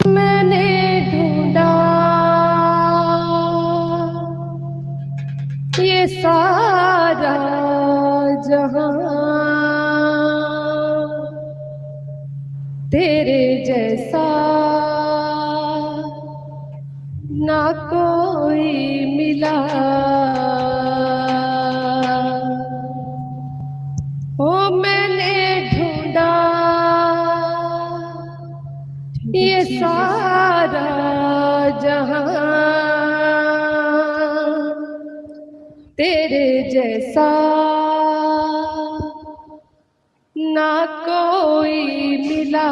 मैंने ढूंढा ये सारा जहां, तेरे जैसा ना कोई मिला। ओ मैंने ढूंढा ये सारा जहां, तेरे जैसा ना कोई मिला।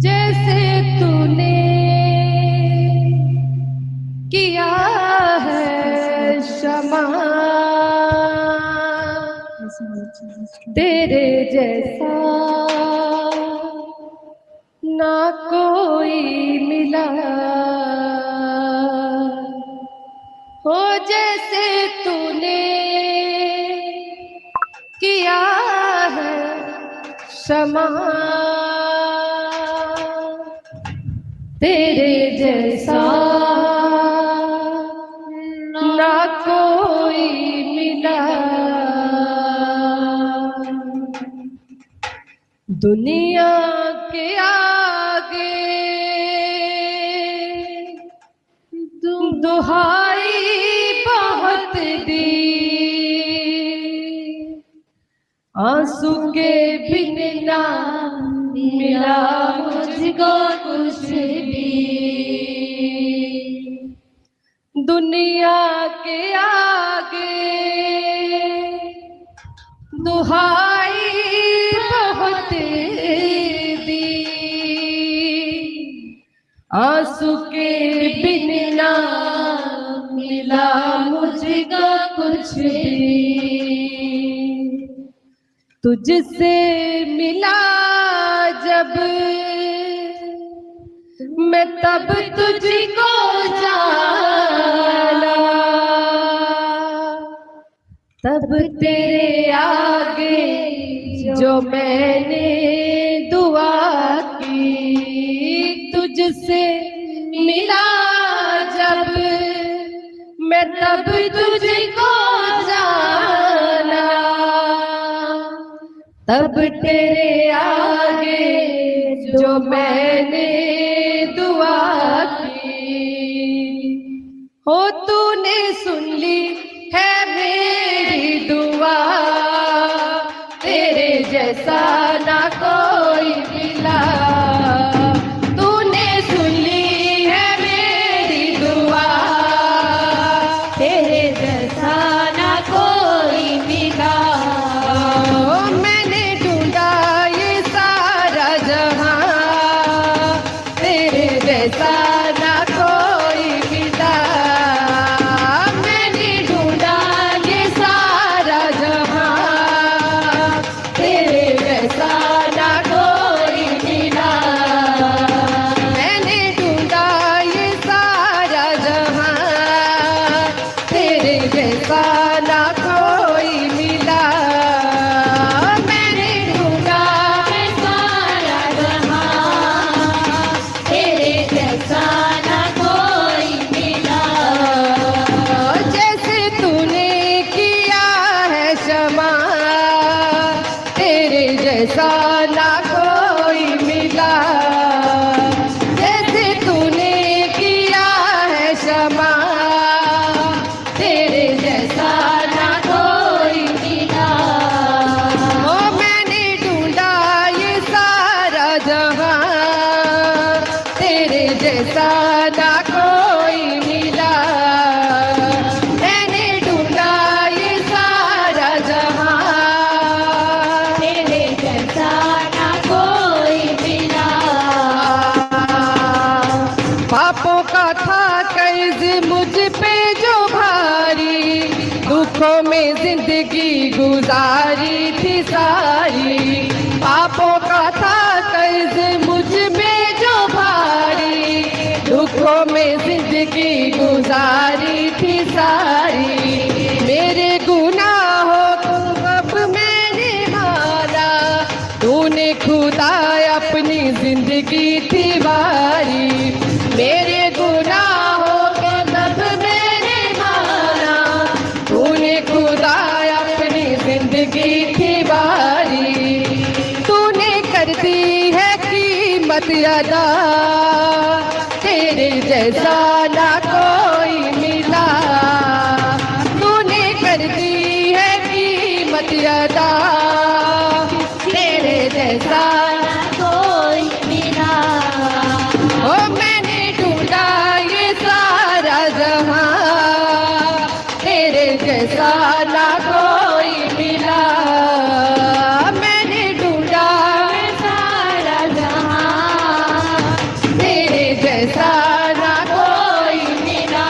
जैसे तूने किया है क्षमा, तेरे जैसा ना कोई मिला। हो जैसे तूने किया है क्षमा, तेरे जैसा ना कोई मिला। दुनिया के आगे दुहाई बहुत दी, आंसू के बिन ना मिला मुझको कुछ भी। दुनिया के आगे दुहाई बहुत दी, आंसू के बिन ना मिला मुझको कुछ भी। तुझसे मिला जब मैं तब तुझको जाना, तब तेरे आगे जो मैंने दुआ की। तुझसे मिला जब मैं तब तुझको जाना, तब तेरे आगे जो मैंने दुआ की। हो तूने सुन ली है मेरी दुआ, तेरे जैसा ना कोई मिला। तूने सुन ली है मेरी दुआ, तेरे जैसा ना कोई मिला। मैंने ढूंढा ये सारा जहां, तेरे जैसा ना कोई मिला। मैंने ढूंढा ये सारा जहां, तेरे जैसा ना कोई मिला। मैंने ढूंढा ये सारा जहां, तेरे जैसा ना कोई मिला। मैंने ढूंढा ये सारा जहां, तेरे जैसा ना कोई मिला। जैसे तूने किया है क्षमा, तेरे जैसा ना कोई मिला। जैसे तूने किया है क्षमा, तेरे जैसा ना कोई मिला। ओ मैंने ढूंढा ये सारा जहां, तेरे जैसा ना कोई मिला। मैंने ढूंढा ये सारा जहां, तेरे जैसा ना कोई मिला। पापों का था कर्ज मुझ पे जो भारी, दुखों में जिंदगी गुजारी थी सारी। पापों का था कर्ज मुझ में जो भारी, दुखों में जिंदगी गुजारी थी सारी। मेरे गुनाहों को अब मैंने मारा, तूने तूने खुदा अपनी जिंदगी थी वारी, मेरे गुनाहों के सब मैंने माना। तूने खुदा अपनी जिंदगी थी वारी, तूने कर दी है कीमत अदा, तेरे जैसा ना कोई मिला। तूने कर दी है कीमत अदा, तेरे जैसा ना कोई मिला। ओ मैंने ढूंढा ये सारा जहां, तेरे जैसा ना कोई मिला। मैंने ढूंढा ये सारा जहां, तेरे जैसा ना कोई मिला।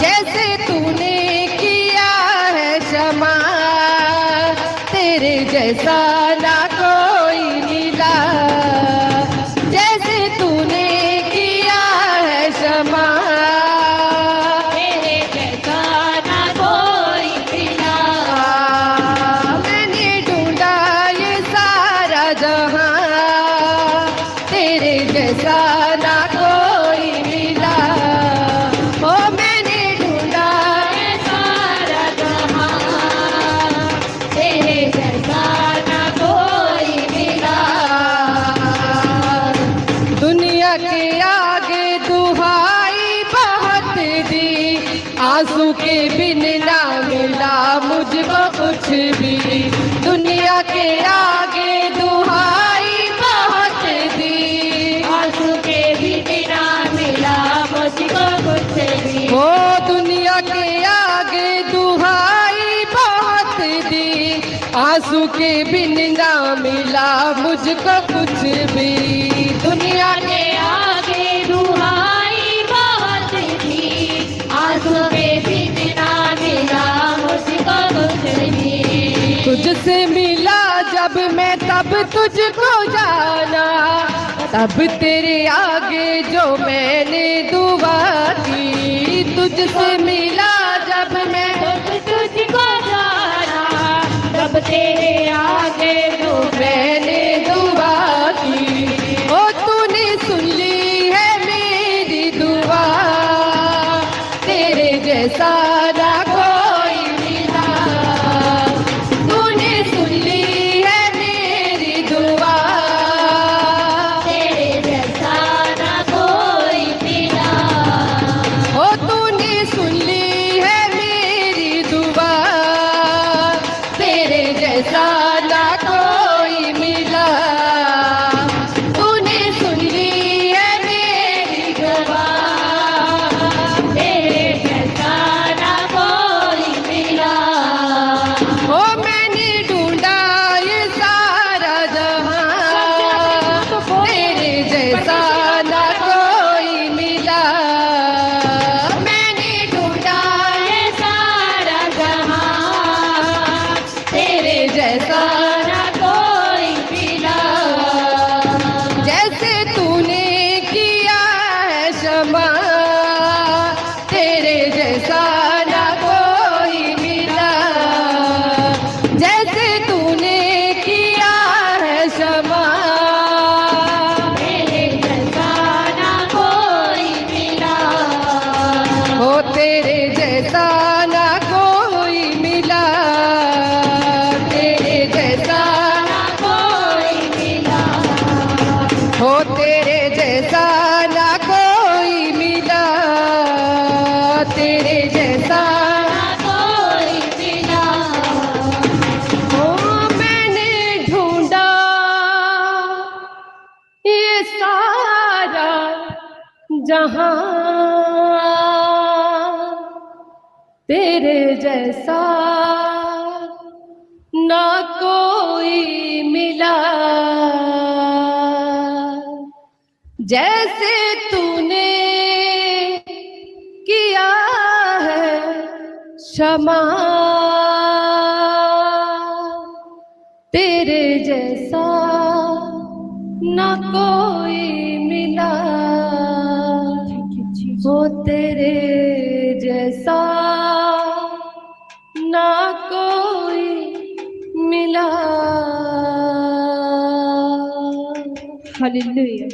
जैसे तूने किया है क्षमा, तेरे जैसा ना कोई मिला। जैसे तूने किया है क्षमा, तेरे जैसा ना कोई मिला। मैंने ढूंढा ये सारा जहां, तेरे जैसा ना कोई मिला। ओ मैंने ढूंढा ये सारा जहां, तेरे जैसा ना कोई मिला। दुनिया के आगे दुहाई बहुत दी, आंसू के बिन ना मिला मुझको कुछ भी। दुनिया के आगे दुहाई बहुत दी, आंसू के बिन ना मिला मुझको कुछ भी। ओ दुनिया के आगे दुहाई बहुत दी, आंसू के बिन ना मिला मुझको कुछ भी। दुनिया के आगे दुहाई बहुत दी, आंसू के बिन ना मिला मुझको कुछ भी। तुझसे मिला जब मैं तब तुझको जाना, तब तेरे आगे जो मैंने दुआ की। तुझसे मिला जब मैं तब तुझको जाना, तब तेरे आगे जो मैंने दुआ की। ओ तूने सुन ली है मेरी दुआ, तेरे जैसा ना कोई मिला। तूने सुन ली है मेरी दुआ, तेरे जैसा ना कोई मिला। ओ तूने सुन ली है मेरी दुआ, तेरे जैसा ना कोई मिला। तूने सुन ली है मेरी दुआ, तेरे जैसा ना कोई मिला। ओ मैंने ढूंढा ये सारा जहां, तेरे जैसा ना कोई मिला। मैंने ढूंढा ये सारा जहां, तेरे जैसा ना कोई मिला। जैसे तूने किया है क्षमा, तेरे जैसा ना कोई मिला। जैसे तूने किया है क्षमा, तेरे जैसा ना कोई मिला। हो तेरे जैसा ना कोई मिला, तेरे जैसा ना कोई मिला। हो तेरे जैसा ना कोई मिला, तेरे जैसा ना कोई मिला। ओ मैंने ढूंढा ये सारा जहां, तेरे जैसा ना कोई मिला। जैसे तूने किया है क्षमा, तेरे जैसा ना कोई मिला। हो तेरे जैसा ना कोई मिला। हालेलुया।